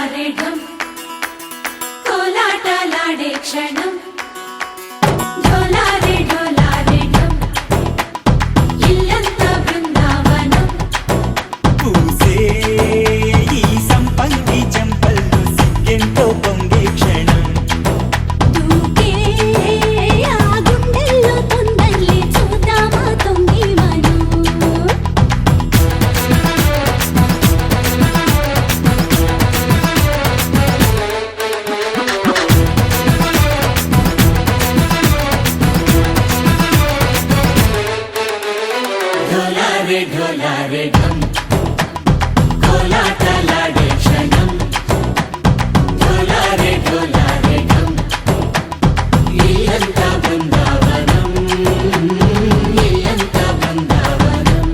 ढोलारे ढम कोलाटलाडे क्षणम ढोलारे ढोलारे ढम इल्लंत बृंदावनम పూసే ఈ సంపంగి చెంపల్లో సిగ్గెంతో పొంగే క్షణం దూకే ఆ గుండెల్లో తొందల్లి చూద్దామా తొంగి మనం ढोलारे ढोलारे ढम कोलाटलाडे क्षणम ढोलारे ढोलारे ढम इल्लंत बृंदावनम इल्लंत बृंदावनम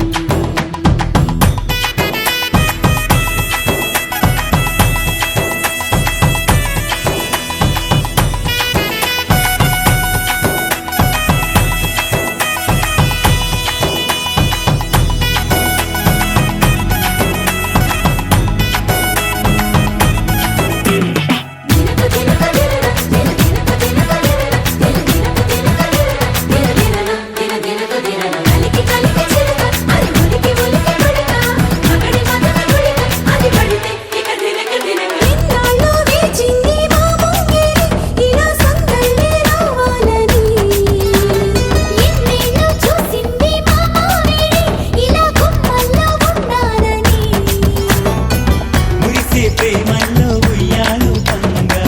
మురిసే ప్రేమల్లో ఉయ్యాలు పంగా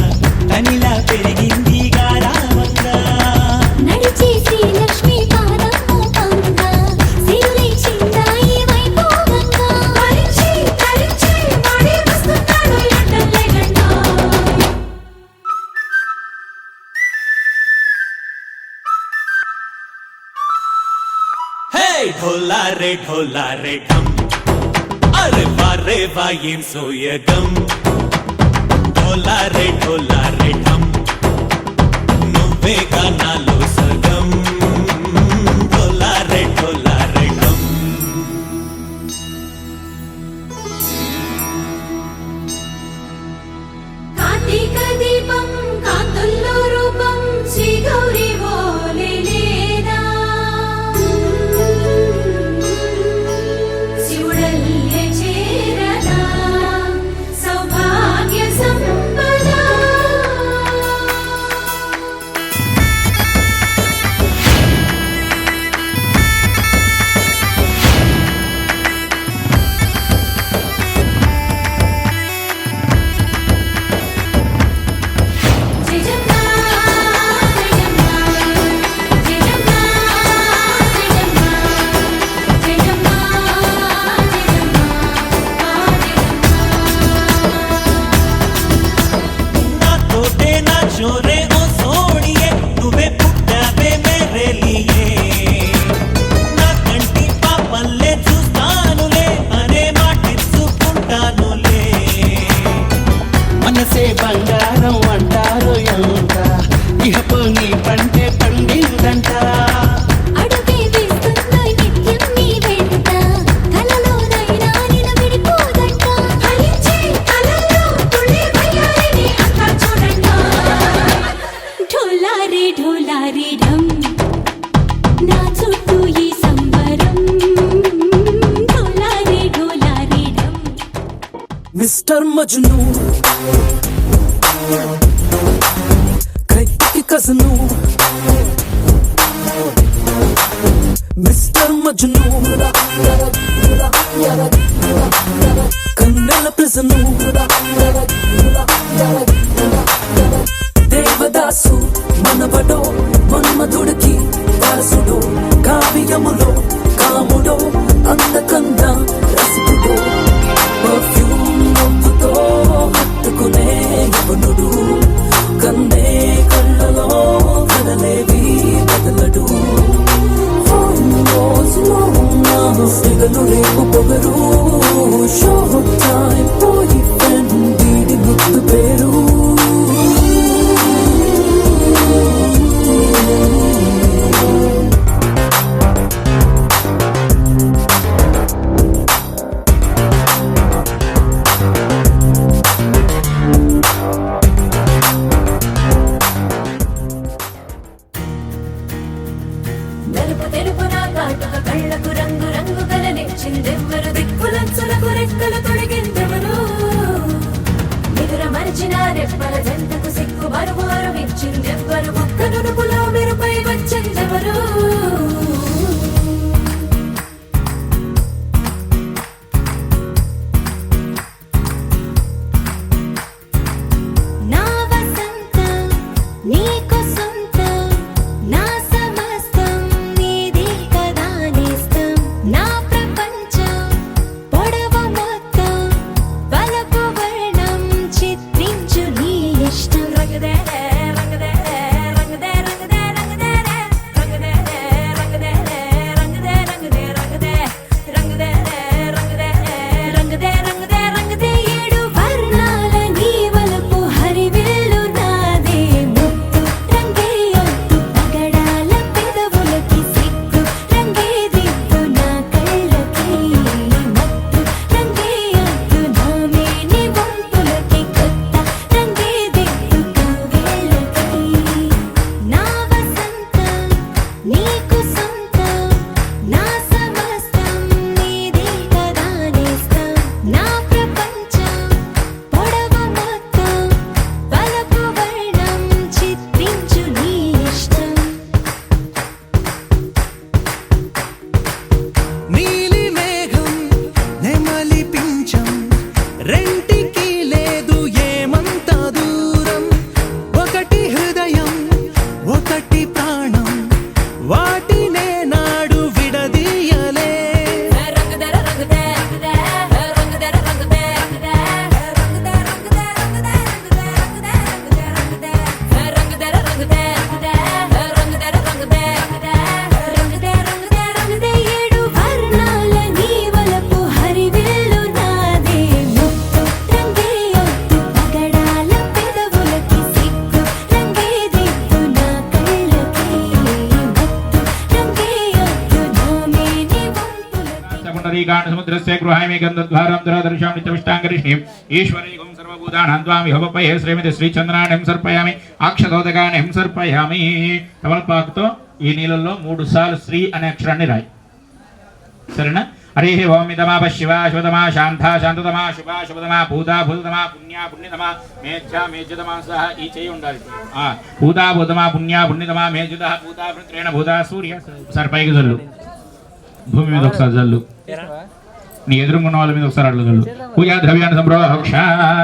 తనిలా పెరిగింది గారావంగా నడిచేసి లక్ష్మీ పాదము పంగా సిరులై చిందాయి వైభోగంగా తరించి తరించి వాడి వస్తున్నాడు ఎండలే గంట హే ఢోలారే ఢోలారే ఢమ్ అరే వారే వాయేం సోయగం ఢోలారే ఢోలారే ఢమ్ నువ్వే గానాలో సగం ఢోలారే ఢోలారే ఢమ్ కార్తీక దీపం కాంతుల్లో రూపం శ్రీ గౌరీ ఓలే లేదా శివుడల్లే చేరదా సౌభాగ్య సంపద జయజమ్మా జయజమ్మా జయజమ్మా జయజమ్మా జయజమ్మా నాతోటే నా చోరే ఓ సోణియే నువ్వే పుట్టావే మేరే లియే నా కంటి పాపల్లే చూస్తానులే అనే మాటిచ్చుకుంటానులే మనసే బంగారం అంటారు ఎంత ఇహపు నీ పంటే పండిందంట అడుగే వేస్తుందో నిత్యం నీ వెంట కలలోనైనా నిన్ను విడిపోదంట ఫలించే కలల్లో తుళ్ళి వయ్యారిని అంతా చూడంట ఢోలారే ఢోలారే ఢమ్ నా చుట్టూ ఈ సంబరం ఢోలారే ఢోలారే ఢమ్ మిస్టర్ మజ్ను కైకి కసను మిస్టర్ మజ్ను కన్నెల ప్రజను దేవదాసు మనవడో మన్మధుడికి వారసుడో కావ్యములో కాముడో అందకంద రసికుడో పర్ఫ్యూమ్ నవ్వుతో హత్తుకునే యవనుడు కన్నే కళ్ళలో కదలేవి బదలడు సిగలు రేపు పొగరు షో టైం బాయ్ ఫ్రెండ్ వీడి ముద్దు పేరు రెంటికి లేదు ఏమంత దూరం, ఒకటి హృదయం ఒకటి ప్రాణం, వాటినే నాడు విడదీయలే. ఏడు వర్ణాల నీవలపు హరివిల్లు నాదే, ముత్తు రంగే ఒత్తు పగడాల పెదవులకి సిగ్గు రంగే దిద్దు నా కళ్ళకి, ముత్తు రంగే ఒత్తు నా మేని వంపులకి. పుండరీకాండ సముద్రస్య గృహామి గంధద్వారం దురదర్శం నిత్యవిష్టాంగరిష్ణీం ఈశ్వరీగం సర్వభూతానాం త్వామి హోపపయే శ్రీమతి శ్రీచంద్రాణిం సర్పయామి అక్షతోదకానిం సర్పయామి. తమలపాకుతో ఈ నీళ్ళల్లో 3 సార్లు శ్రీ అనే అక్షరాన్ని రాయి. సరేనా? హరి ఓం మితమా శివ శివతమా శాంతా శాంతతమా శుభ శుభతమా భూతా భూతమా పుణ్యా పుణ్యతమా మేధ్యా మేధ్యతమా సహ ఈ చేయి ఉండాలి. భూతా భూతమా పుణ్యా పుణ్యతమా మేధ్యత భూతా పుత్రేణ భూతా సూర్య. ఒకసారి పైకి జల్లు, భూమి మీద ఒకసారి జల్లు, నీ ఎదురుకున్న వాళ్ళ మీద ఒకసారి అట్లా జల్లు. పూజా ద్రవ్యాన్ని సంప్రోక్ష.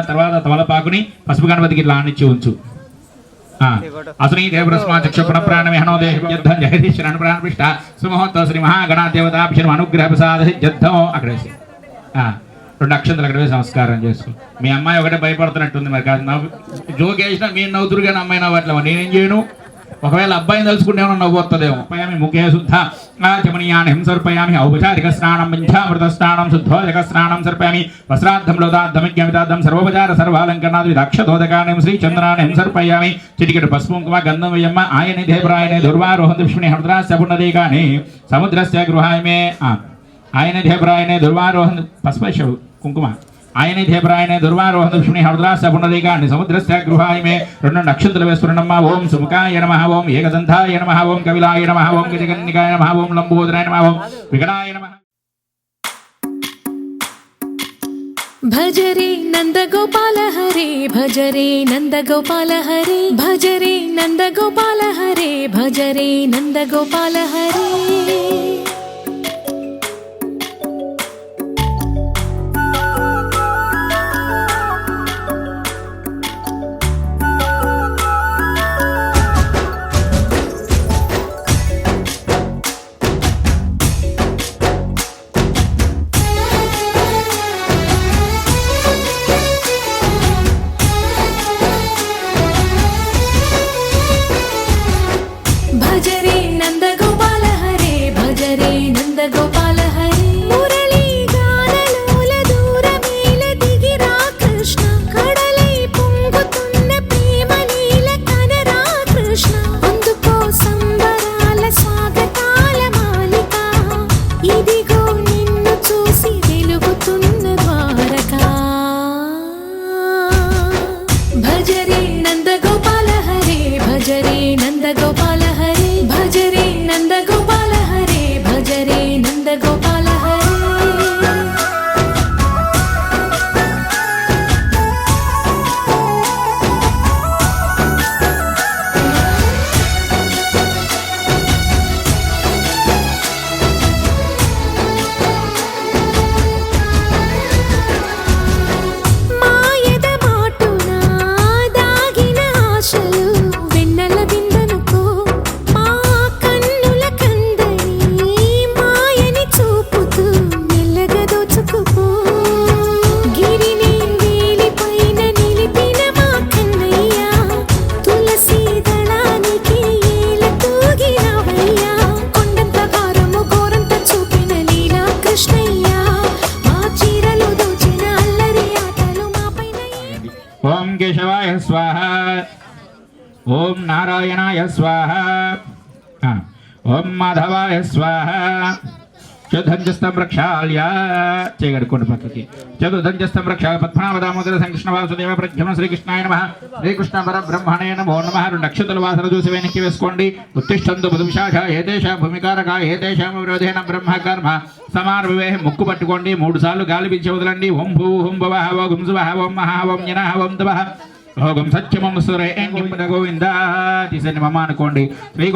తర్వాత తమలపాకుని పసుపు గణపతికి ఇట్లా ఆనిచ్చి ఉంచు. అసలు ఈ దేవరస్మా చక్షుణ ప్రాణమే హనోదేహం జగదీశ్వరణ ప్రాణపృష్ట సుమహోత్సవ శ్రీ మహాగణాదేవతాభిషం అనుగ్రహ ప్రసాద సిద్ధం. అక్కడ వేసి 2 అక్షంతలు అక్కడ వేసి నమస్కారం చేసుకో. మీ అమ్మాయి ఒకటే భయపడుతున్నట్టుంది, మరి కాదు నవ్వు జోక్ వేసినా మీరు నవ్వుతురు కానీ అమ్మాయి నవ్వట్లేమో. నేనేం చేయను? ఒకవేళ అబ్బాయిని తలుచుకుంటే ఏమన్నా నవ్వుతుందేమో. పయామి ముఖే శుద్ధ చమనీయాన్ని హింసర్పయామి ఔపచారిక స్నానం పంచామృత స్నానం శుద్ధోదక స్నానం సర్పయామి వస్త్రార్థం లోదార్థమిజ్ఞమితార్థం సర్వోపచార సర్వాలంకరణాది విదక్షతోదకాన్ని శ్రీచంద్రాన్ని హింసర్పయామి. చిటికెడు పసుపు కుంకుమ గంధం వయ్యమ్మ ఆయని దేవరాయనే దుర్వారోహం విష్ణుని హృద్రాస్య పుండరీకాని సముద్రస్య గృహాయమే. ఆయన దేవరాయనే దుర్వారోహం పసుపు కుంకుమ ఆయన దేవరాయనే దుర్వారోహం విష్ణుని హృద్రాస్య పుండరీకాని సముద్రస్య గృహాయమే. 2 నక్షత్రాలు వేస్తున్నామ్మ. ఓం సుముఖాయ నమః, ఓం ఏకదంతాయ నమః, ఓం కవిలాయ నమః, ఓం గజకన్నికాయ నమః, ఓం లంబోదరాయ నమః, ఓం వికటాయ నమః. భజరే నందగోపాల హరే, భజరే నందగోపాల హరే, భజరే నందగోపాల హరే, భజరే నందగోపాల హరే. భజరే నందగోపాల హరే, భజరే నందగోపాల హరే. మురళీ గానలోల దూరమేల దిగిరా కృష్ణ, కడలై పొంగుతున్న ప్రేమ నీల కనరా కృష్ణ. అందుకో సంబరాల స్వాగతాల మాలిక, ఇదిగో నిన్ను చూసి వెలుగుతున్న ద్వారకా. భజరే నందగోపాల హరే, భజరే నందగోపాల హరే, భజరే నందగోపాల హరే, భజరే నందగోపాల హరే. మాయద మాటున దాగిన ఆశలు వెన్నెల బిందెనుకో, మా కన్నుల కందని మాయని చూపుతూ మెల్లగా దోచుకుపో. గిరిని వేలిపైన నిలిపిన మా కన్నయ్య, తులసి దళానికి ఏల తూగినవయ్యా. కొండంత కారము గోరంత చూపిన లీలా కృష్ణయ్య, మా చీరలు దోచిన అల్లరి ఆటలు మా పైన. ఓం కేశవాయ స్వాహ, ఓం నారాయణాయ స్వాహ, ఓం మాధవాయ స్వాహ. చతుర్థంజస్తం ప్రక్షాళ్య చేయగడుకోండి పక్కకి. చతుర్థంజస్తం ప్రక్షాళ పద్మనాభదామోదర సంకృష్ణ వాసుదేవ ప్రజ్ఞమ శ్రీకృష్ణాయ నమః, శ్రీకృష్ణ పరబ్రహ్మణే నమో నమః. 2 నక్షత్రాల వాసన చూసి వెనక్కి వేసుకోండి. ఉత్తిష్టంతు బుధుశాఖ ఏదేశ భూమికారక ఏదేశ విరోధేన బ్రహ్మ కర్మ సమాన వివేహం. ముక్కు పట్టుకోండి, 3 సార్లు గాలి పీల్చి వదలండి. ఓం భూ హుం భవః ఓం శుభః ఓం మహా ఓం జనః ఓం తపః ఓం సత్యమం సురే గోవింద. తీసండి మమ్మ అనుకోండి. శ్రీ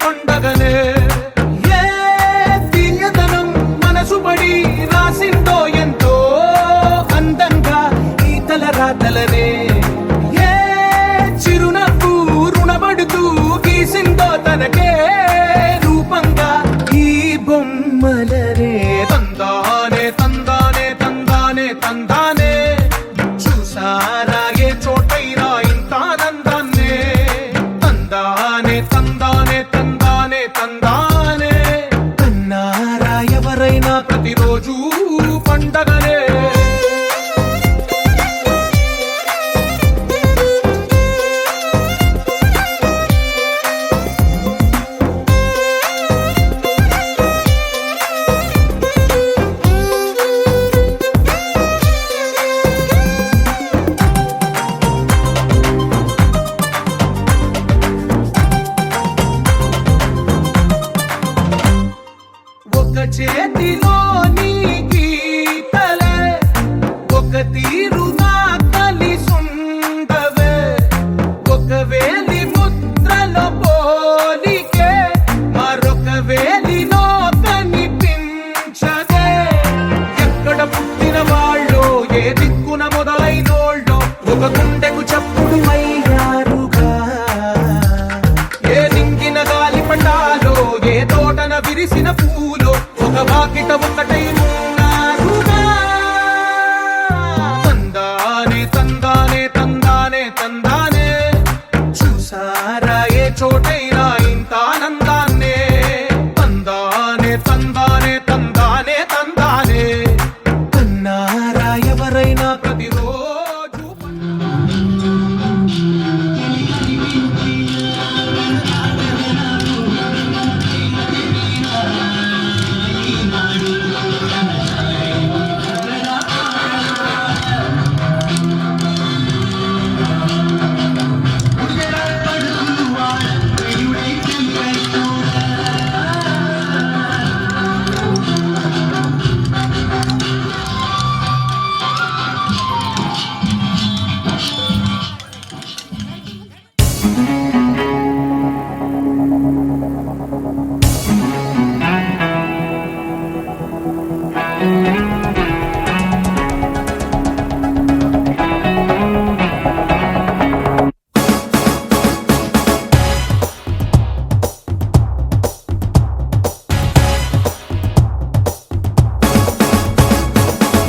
పండగనే. ఏ తీయదనం మనసు పడి రాసిందో ఎంతో అందంగా ఈ తల రాతలనే. ఏ చిరునవ్వు రుణపడుతూ గీసిందో తనకే రూపంగా ఈ బొమ్మలనే. తందానే తందానే తందానే తందానే చూసారా ఏ చోటైనా ఇంత ఆనందాన్నే. తందానే తందానే తందానే తందానే కన్నారా ఎవరైనా ప్రతిరోజు పండగనే. ఒక చేతిలోని గీతలే ఒక తీరుగా కలిసుండవే. ఒక వేలి ముద్రలో పోలికే మరొక వేలిలో కనిపించదే. ఎక్కడ పుట్టిన వాళ్ళో ఏ దిక్కున మొదలైనోళ్ళో ఒక గుండెకు చప్పుడు అయ్యారుగా. ఏ నింగిన గాలి పటాలో ఏ తోటన విరిసిన పూలో ఒక వాకిట ఒకటై ఉన్నారుగా. తందానే తందానే తందానే తందానే చూసారా ఏ చోటైనా ఇంత ఆనందాన్నే. తందానే తందానే తందానే తందానే కన్నారా ఎవరైనా ప్రతిరోజు.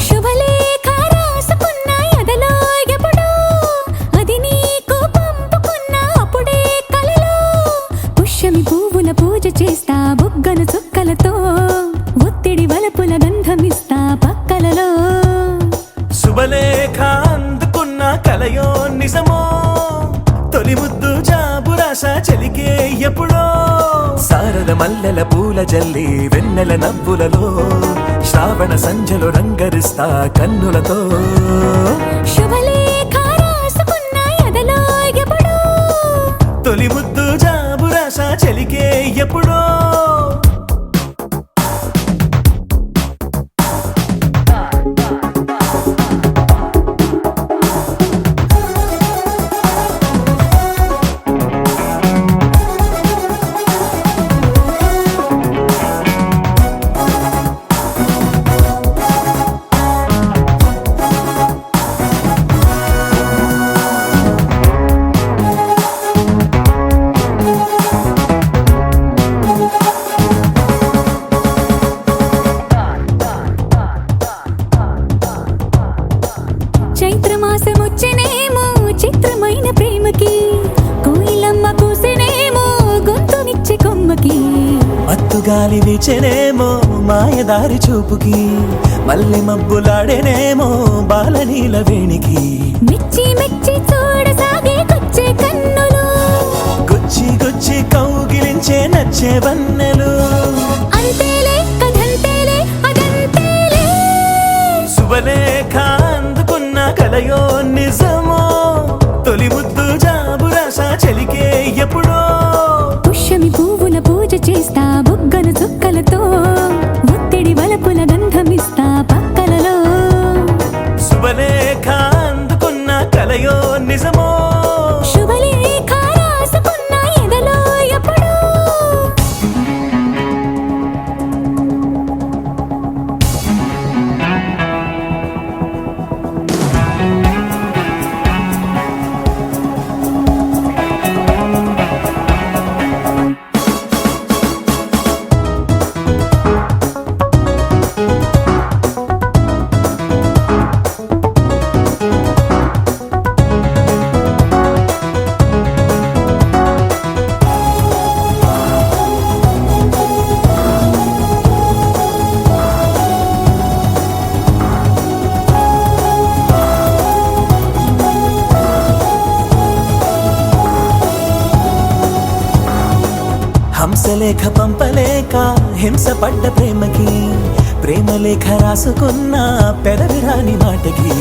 శుభలేఖ రాసుకున్న ఎదలో ఎప్పుడో అది నీకు పంపుకున్న అప్పుడే కలలో. పుష్యమి పువ్వుల పూజ చేస్తా బుగ్గను చుక్కలతో ఒత్తిడి వలపుల గంధమిస్తా పక్కలలో. శుభలేఖ అందుకున్న కలయో నిజమో తొలి ముద్దు జాబురాశ చెలికే ఎప్పుడో. శారద మల్లెల పూల జల్లి వెన్నెల నవ్వులలో శ్రావణ సంధ్యలో రంగరిస్తా కన్నులతో. శుభలేఖ రాసుకున్న ఎదలో ఎప్పుడో తొలి ముద్దు జాబురాశ చెలికే ఎప్పుడో. చైత్రమాసమొచ్చెనేమో చిత్రమైన ప్రేమకి కోయిలమ్మ కూసెనేమో గొంతునిచ్చే కొమ్మకి. మత్తుగాలి వీచెనేమో మాయదారి చూపుకి మల్లె మబ్బులాడేనేమో బాలనీల వేణికి. మెచ్చి మెచ్చి చూడసాగే కొచ్చే కన్నులు గుచ్చి గుచ్చి కౌగిలించే నచ్చే వన్నెలు. అంతేలే కథంతేలే అదంతేలే. శుభలేఖ అందుకున్న కలయో నిజమో తొలి ముద్దు జాబురాశ చెలికే ఎప్పుడో. పుష్యమి పువ్వుల పూజ చేస్తా బుగ్గను చుక్కలతో ఒత్తిడి వలపుల గంధమిస్తా పక్కలలో. శుభలేఖ అందుకున్న కలయో నిజమో శుభలేఖ రాసుకున్న ఎదలో ఎప్పుడో పంపలేక హింసపడ్డ ప్రేమకి ప్రేమ లేఖ రాసుకున్న పెదవి రాని మాటకి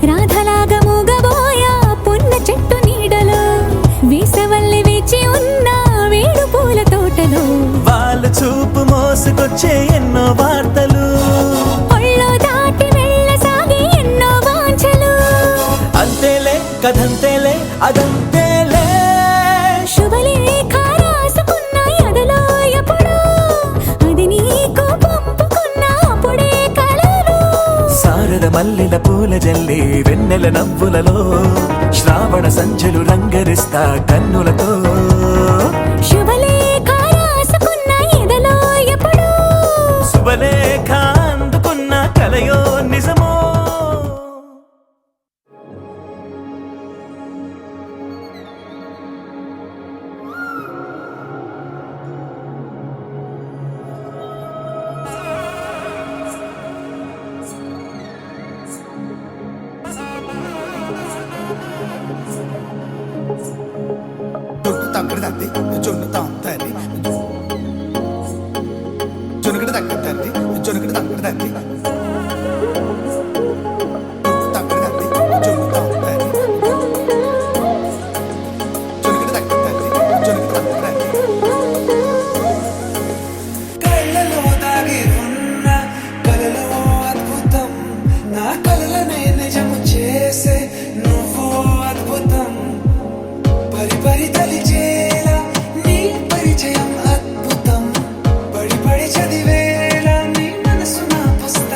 రాధలాగా మూగబోయా పున్న చెట్టు నీడలో వేసవల్లి వేచి ఉన్న వేడు పూల తోటలో వాళ్ళు చూపు మోసుకొచ్చే ఎన్నో వార్తలు ఒళ్ళో దాటి వెళ్ళసాగి ఎన్నో వాంఛలు అంతేలే కథంతేలే అదంతేలే శుభలేఖ రాసుకున్న ఎదలో ఎప్పుడో అది నీకు పంపుకున్న అప్పుడే కలలు శారద మల్లెల పూల జల్లి వెన్నెల నవ్వులలో శ్రావణ సంధ్యలు రంగరిస్తా కన్నులతో శుభలేఖ రాసుకున్న ఎదలో ఎప్పుడో శుభలేఖ అందుకున్న కలయో నిజమో తగ్గడదండి జొన్నుతాం తల్లి జొనుకడ తగ్గదండి జొనుకడ తగ్గదండి తగ్గడదండి జొన్నుతాం తల్లి జొనుకడ తగ్గదండి జొనుకడ తగ్గదండి కళ్ళలో దాగి ఉన్న కలలో అద్భుతం నా కలలనే నిజము చేసే నువ్వు అద్భుతం పరి పరి తలిచేలా నీ పరిచయం అద్భుతం పడి పడి చదివేలా నీ మనసు నా పుస్తకం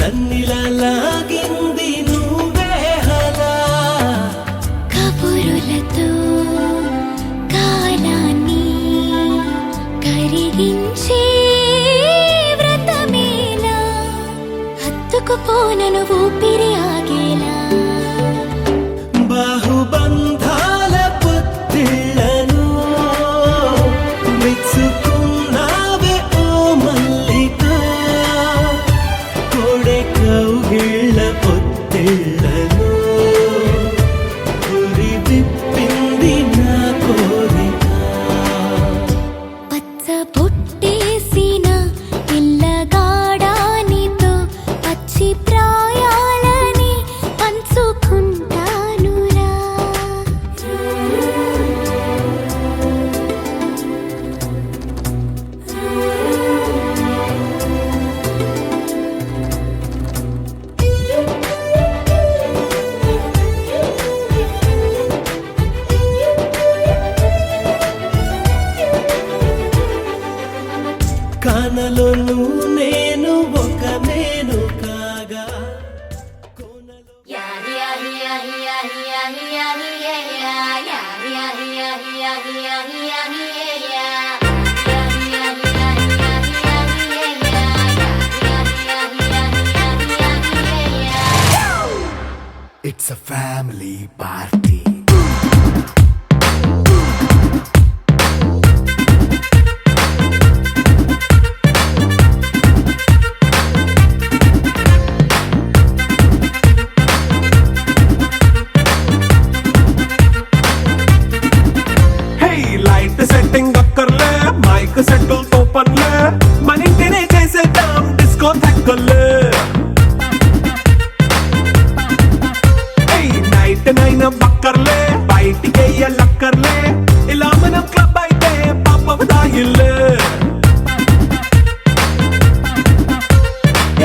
నన్నిలా లాగింది నువ్వే హలా కబురులతో కాలాన్ని కరిగించే వ్రతమేలా హత్తుకుపోనను ఊపిరి ఆగేలా బాహుబంధాల పొత్తిళ్లను మెచ్చుకున్నావే ఓ మల్లిక కోడె కౌగిళ్ళ పొత్తిళ్లను గురి విప్పింది నా కోరిక పచ్చ బొట్టేసిన పిల్లగాడానితో పచ్చి ప్రాయాలని పంచుకుంటానురా కానలో నేను ఒక నేను కాగా కోనలో It's a family party. Hey, light setting అక్కర్లే మైక్ సెట్టుల్ తో పనులే మన ఇంటినే చేసేద్దాం డిస్కో థక్కర్లే నైట్ నైన్ బక్కర్లే బయటికి లక్కర్లే ఇలా మనం క్లబ్ అయితే పాప దాయిల్లే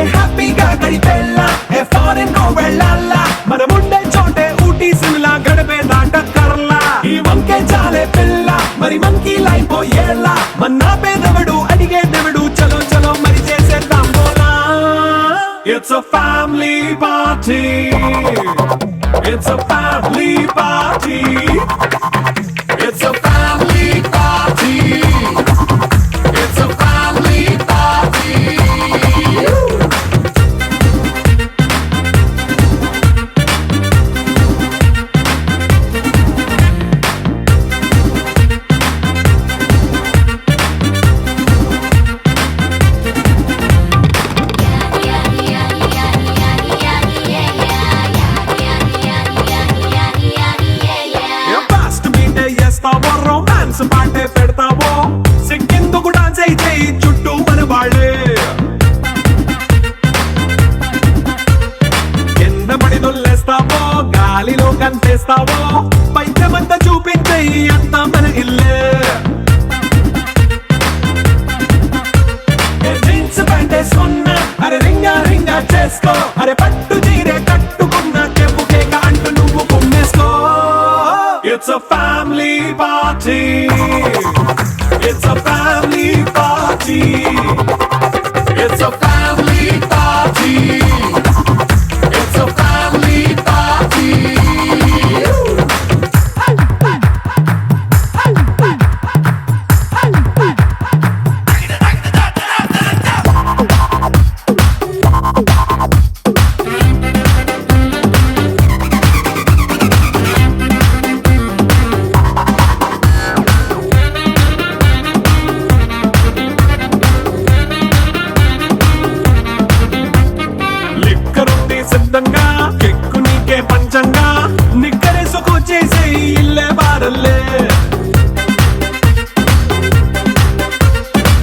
ఏ హ్యాపీగా గడిపెళ్ళ ఏ ఫారెన్ కో వెళ్ళాల మనం ఉండే చోటే ఊటీ సిమ్లా గడిపే దాటక్కర్లా ఈ వంకే చాలే పిల్ల మరి మంకీ లైఫ్ ఏళ్ళ మన్నా పేదవడు అడిగే దేవుడు చలో చలో మరి చేసేద్దాం బోలా it's a family party It's a family party. It's a family party. It's a family party. Romance పాటే పెడతావో సిక్కిందుకు డాన్స్ అయితే చుట్టూ మన వాళ్ళే కింద పడి దొల్లేస్తావో గాలిలో కంటేస్తావో పైద్యమంతా చూపించే అంతా మన ఇల్లే జీన్స్ ప్యాంటేసుకున్నా అరే రింగా రింగా చేసుకో అరే పట్టు చీరే కట్టుకున్న కెప్పు కేక అంటూ నువ్వు కుమ్మేసుకో It's a family party. It's a family party. It's a family party. It's a family party. సిద్ధంగా కెక్కు నీకే పంచంగా నిక్కరేసుకు చేసే ఇల్లే బారల్లే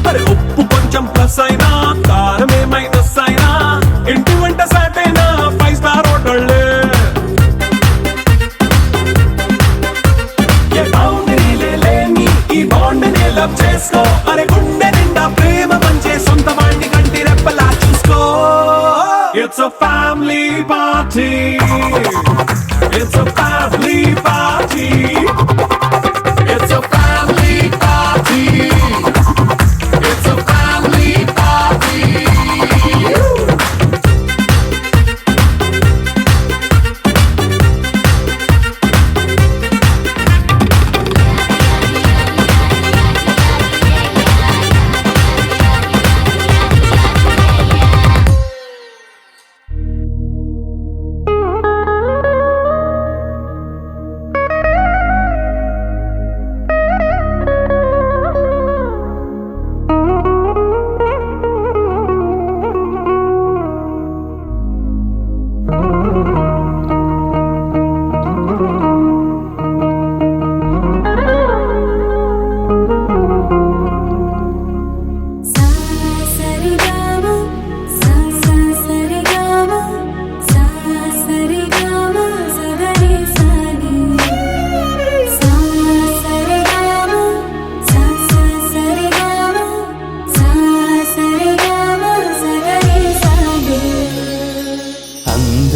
అరే ఉప్పు కొంచెం ప్లస్ అయినా కారమే మైనస్ అయినా ఇంటి వంట సాటైనా 5 స్టార్ హోటళ్ళే ఏ బౌండరీలే లేని ఈ బాండ్ ని లవ్ చేసుకో అరే గుండె నిండా ప్రేమ పంచే సొంత వాణ్ణి కంటి రెప్పలా చూసుకో It's a family party. It's a family party. It's a family party. It's a family party.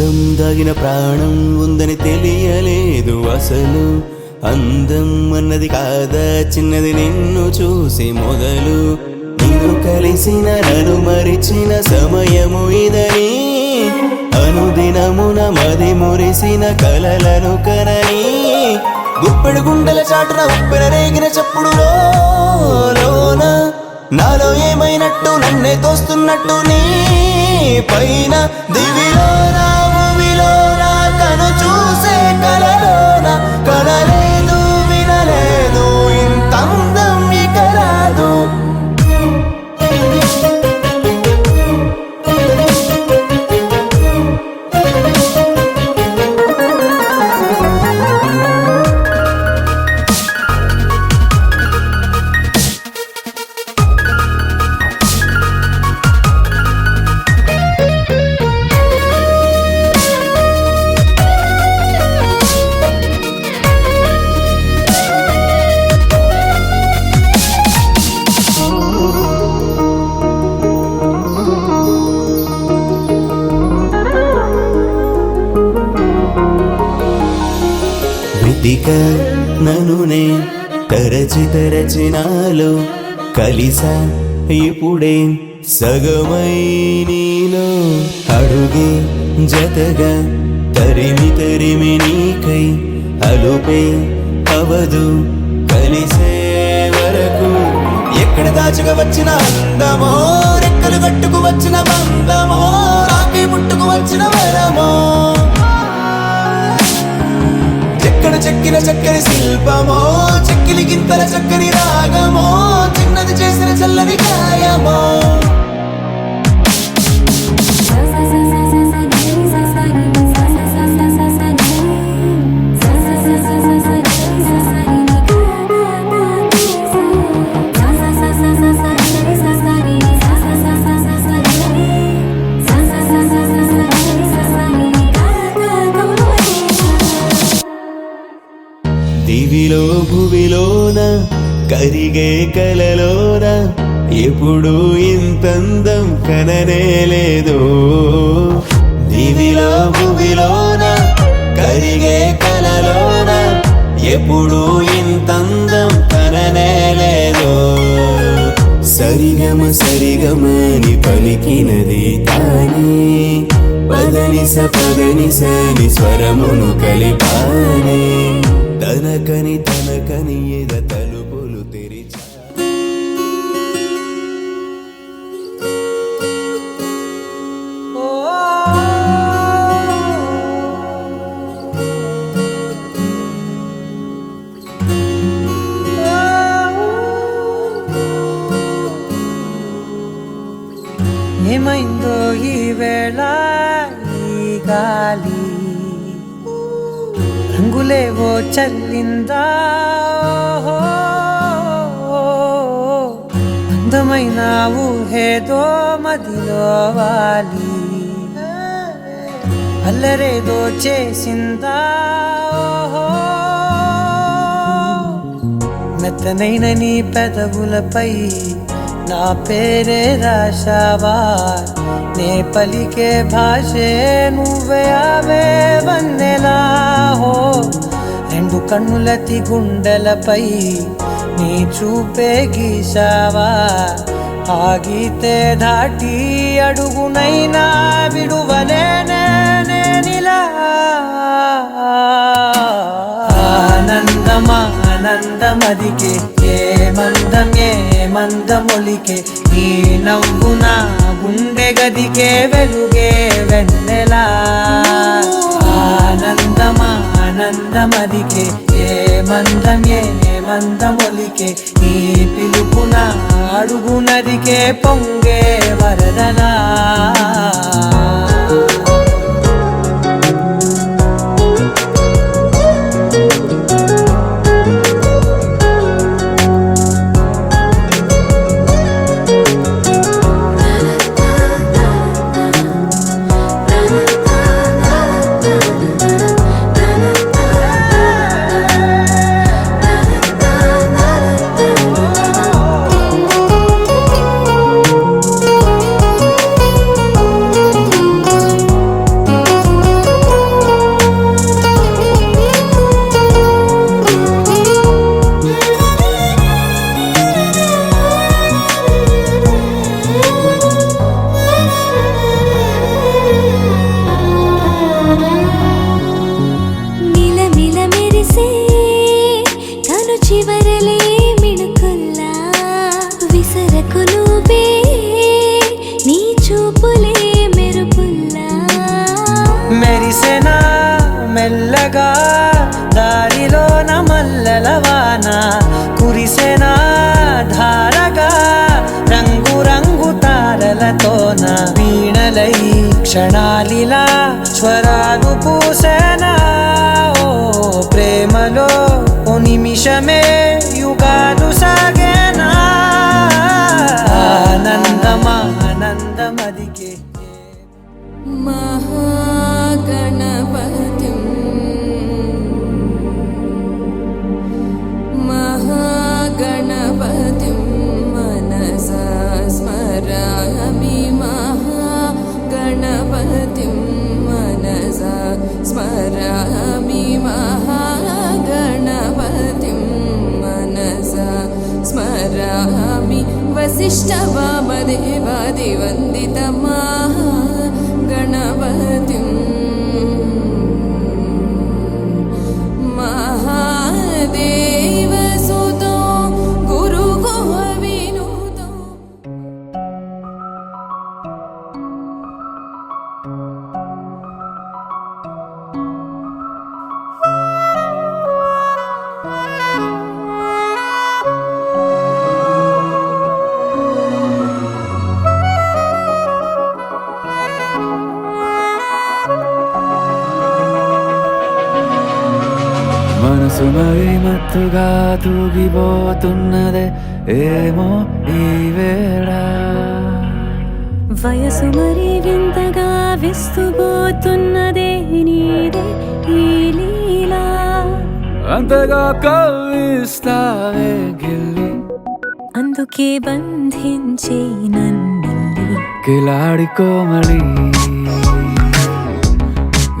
అందం దాగిన ప్రాణం ఉందని తెలియలేదు అసలు. అందం అన్నది కాదా చిన్నది నిన్ను చూసి మొదలు. నిన్ను కలిసిన నన్ను మరిచిన సమయము ఇదని, అనుదినమున మది మురిసిన కలలను కనని. గుప్పెడు గుండెల చాటున ఉప్పెన రేగిన చప్పుడులో లోన నాలో ఏమైనట్టు నన్నే తోస్తున్నట్టు నీ పైన. దివిలోన భూమిలోన కను చూసే కలలోన కలలేదు వినలేదు ఇంత అందం ఇక రాదు. వెతిక ననునే తరచి తరచి నాలో కలిసా ఇప్పుడే సగమై నీలో. అడుగే జతగా తరిమి తరిమి నీకై అలుపే అవదు కలిసే వరకు. ఎక్కడ దాచుగా వచ్చిన అందమో, రెక్కలు కట్టుకు వచ్చిన బంధమో, రాకి ముట్టుకు వచ్చిన వరమో. చెక్కడ చెక్కిన చక్కని శిల్పమో, చెక్కిలి గింతల చక్కని రాగమో, చిన్నది చేసిన చల్లని గాయమో. దివిలో భువిలోన కరిగే కలలోన ఎప్పుడు ఇంతందం కననే లేదు. దివిలో భువిలోన కరిగే కలలోన ఎప్పుడు ఇంతందం కననే లేదు. సరిగమ సరిగమని పలికినది తానే, పదనిస పదనిసని స్వరమును కలిపానే. తనకని తనకని ఎద తలుపులు తెరిచా. ఏమైందో ఈ వేళ ఈ గాలి, రంగులేవో చల్లిందా. అందమైన ఊహేదో మదిలో వాలి, అల్లరేదో చేసిందా. మెత్తనైన నీ పెదవులపై నా పేరే రాశావా, నే పలికే భాషే నువ్వే అవే వన్నెలా. హో రెండు కన్నులతి గుండెలపై నీ చూపే గీశావా, ఆగితే దాటి అడుగునైనా విడువలేనే నేనిలా. ఆనందమా ఆనందమదికే ఏ మందం ఏ మందమొలికే, నీ నవ్వున గుండె గదికే వెలుగే వెన్నెలా. ఆనందమా ఆనందమదికే ఏ మందం ఏ మందమొలికే, నీ పిలుపున అడుగునదికే పొంగే వరదలా. మొదలై క్షణాలిలా స్వరాలు పూసేనా ఓ ప్రేమలో ఓ నిమిషమే యుగాలు సాగేనా ఆనందమానందమదికే महागणपतिं महागणपतिं मनसा स्मरामि महागणपतिं मनसा स्मरामि महागणपतिं मनसा स्मरामि वसिष्ठवामदेवादिवन्दितमहागणपतिं महादेवसुतो गुरुगुहविनुतो మనసు మరి మత్తుగా తూగిపోతున్నదే ఏమో ఈ వేళ వయసు మరి వింతగా విస్తుపోతున్నదే నీదే ఈ లీలా అంతగా కవ్విస్తావే గిల్లి అందుకే బంధించి నన్నిల్లి కిలాడి కోమలి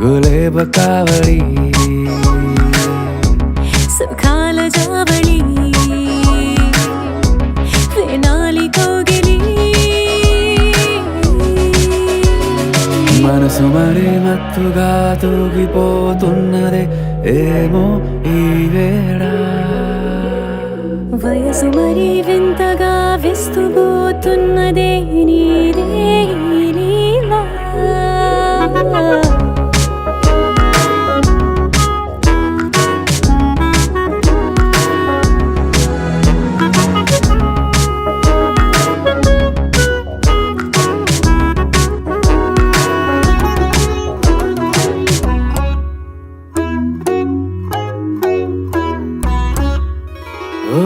గులేబ కావలి సుఖాల జావళి వేనాలి కోగిలి మనసు మరి మత్తుగా తూగిపోతున్నదే ఏమో ఈ వేళ వయసు మరి వింతగా విస్తుపోతున్నదే నీదే ఈ లీలా ఓ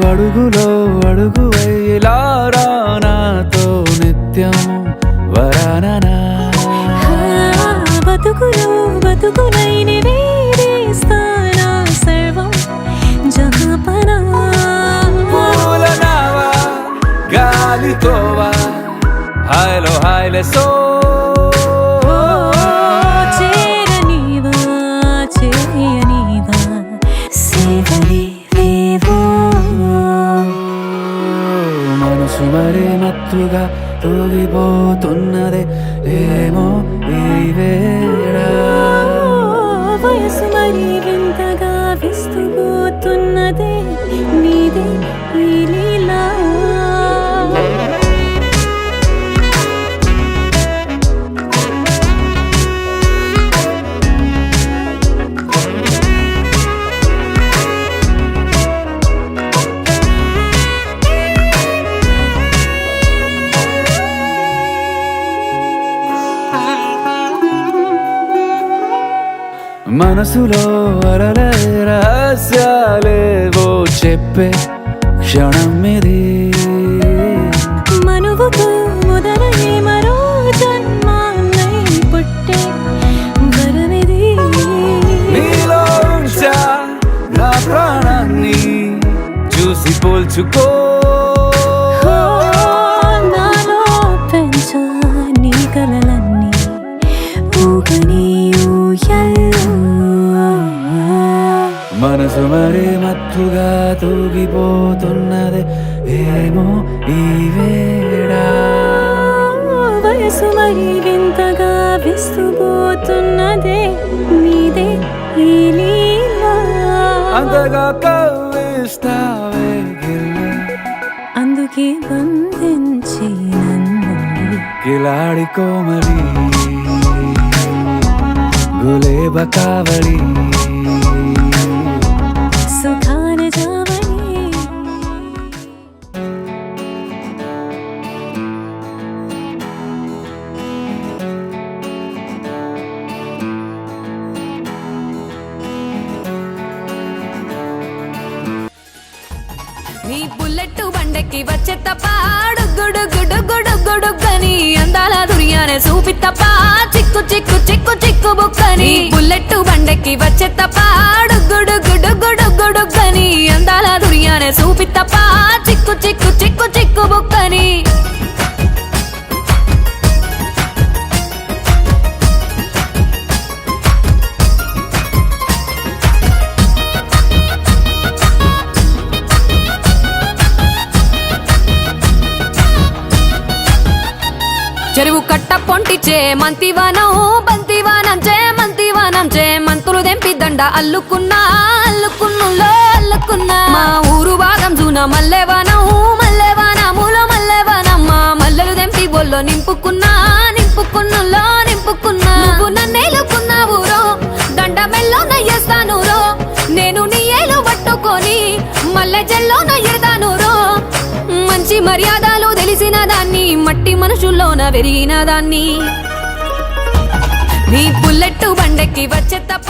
అడుగులో అడుగు వేలారా నాతో నిత్యం వరాననా బతుకులో బతుకులైన వేరేస్తానా సర్వం జహాపనా పూలనావా గాలితోవా హాయ్లో హాయ్లే సో చేరనీవా చేయనీవా సేవలే వేవో మనసు మరి మత్తుగా తూగిపోతున్నదే ఏమో ఈ వేళ వయసు మరి వింతగా విస్తుపోతున్నదే నీదే ఈ లీలా మనసులో అలలే రహస్యాలేవో చెప్పే క్షణం ఇది మనువుతో మొదలయ్యే మరో జన్మాన్నై పుట్టే వరమిది నీలో ఉంచా నా ప్రాణాన్ని చూసి పోల్చుకో నాలో పెంచా నీ కలలన్నీ ఊగని ఊయల్లో మనసు మరి మత్తుగా తూగిపోతున్నదే ఏమో ఈ వేళ వయసు మరి వింతగా విస్తుపోతున్నదే నీదే ఈ లీలా అంతగా కవ్విస్తావే గిల్లి అందుకే బంధించి నన్ను కిలాడి కోమలి గులేబ కావలి సుఖాన జావళి బండెక్కి వచ్చే తప్ప డుగ్గుడుగ్గుడుగ్గుడుగ్గుడుగ్గని అందాల దుర్యానే చూపి తప్ప చిక్కు చిక్కు చిక్కు చిక్కు బుక్కని బుల్లెట్టు బండెక్కి వచ్చే తప్ప డుగ్గుడుగ్గుడుగ్గుడుగ్గుడుగ్గని అందాల దుర్యానే చూపి తప్ప చిక్కు చిక్కు చిక్కు చిక్కు బుక్కని చెరువు కట్ట పొంటిచే మంతివానం బంతివానం చే మంతులు దెంపి దండ అల్లుకున్నా మా ఊరు భాగం జూన మల్లెవానములో మల్లెవానమ్మ మల్లెలు దెంపి బొల్లో నింపుకున్నా నువ్వు నన్నేలుకున్నావు రో దండ మెల్లో నయ్యేస్తాను రో నేను నీ ఏలు పట్టుకొని మల్లె జల్లో నయ్యేదాను రో మంచి మర్యాదలు తెలిసిన దాన్ని మట్టి మనుషుల్లోన పెరిగిన దాన్ని నీ బుల్లెట్టు బండెక్కి వచ్చే తప్ప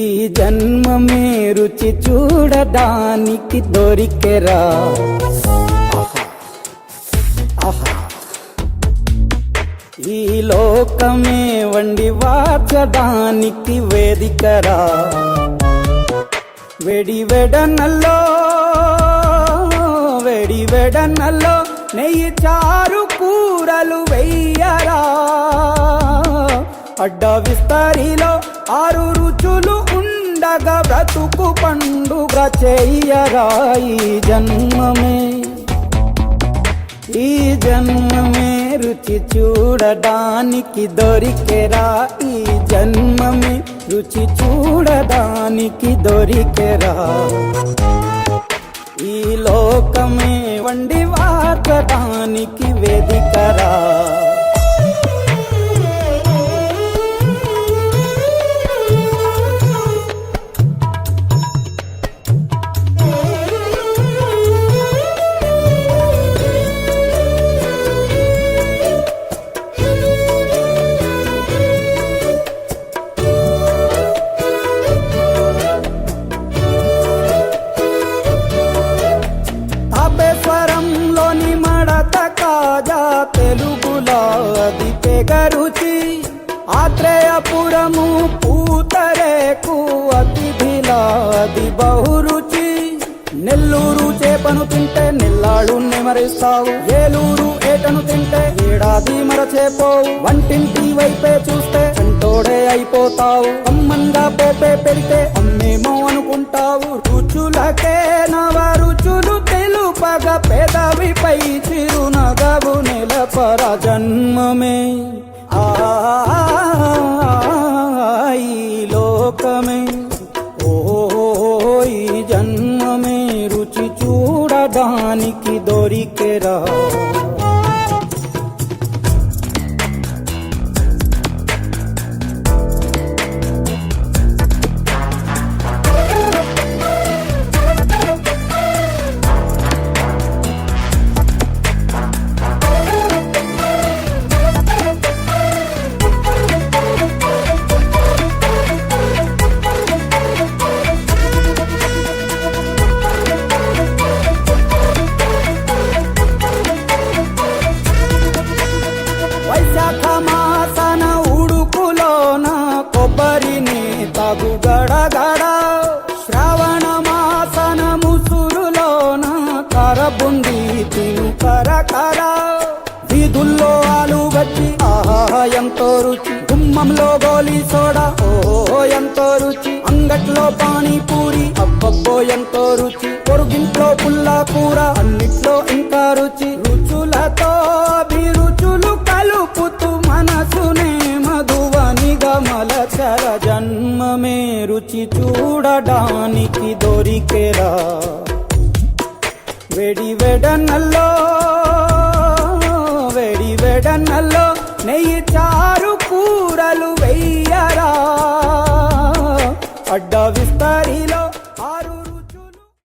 ఈ జన్మమే రుచి చూడడానికి దొరికెరా ఈ లోకమే వండి వాచడానికి వేదికరా వెడి వెడనల్లో నెయ్యి చారు కూరలు వెయ్యరా అడ్డ విస్తరిలో 6 రుచులు ఉండగా బ్రతుకు పండుగ చెయ్యరా ఈ జన్మమే రుచి చూడడానికి దొరికెరా ఈ జన్మమే రుచి చూడడానికి దొరికెరా ఈ లోకమే వండి వాచడానికి వేదికరా తాపేశ్వరంలోని మడత కాజా తెలుగులో అది తెగరుచి ఆత్రేయపురము పూతరేకు అతిథిలా అది బహురుచి నెల్లూరు చేపను తింటే నెల్లాడు నెమరిస్తావు ఏలూరు ఏటను తింటే ఏడాది మరచేపోవు వంటింటి వైపే చూస్తే చంటోడే అయిపోతావు అమ్మంగా పోపే పెడితే అమ్మేమో అనుకుంటావు రుచులకే నవ రుచులు తెలుపగ పెదవిపై చిరునగవు నెలపర జన్మమే ఈ లోకమే ఈ జన్మమే రుచి చూడడానికి దొరికెరా వైశాఖ మాసన ఉడుకులోన కొబ్బరిని తాగు గడగడ శ్రావణ మాసన ముసురులోన కరబుంది తిను కరకర వీధుల్లో ఆలు వచ్చి ఆహా ఎంతో రుచి గుమ్మంలో గోలీ సోడా ఓ ఎంతో రుచి అంగట్లో పానీపూరి అబ్బబ్బో ఎంతో రుచి పొరుగింట్లో పుల్లా కూర అన్నిట్లో ఇంకా రుచి రుచులతో అభిరుచులు కలుపుతూ మనసునే మధువనిగా మలచర జన్మమే రుచి చూడడానికి దొరికెరా వెడి వెడనల్లో నెయ్యి చారు కూరలు వెయ్యరా అడ్డ విస్తరిలో 6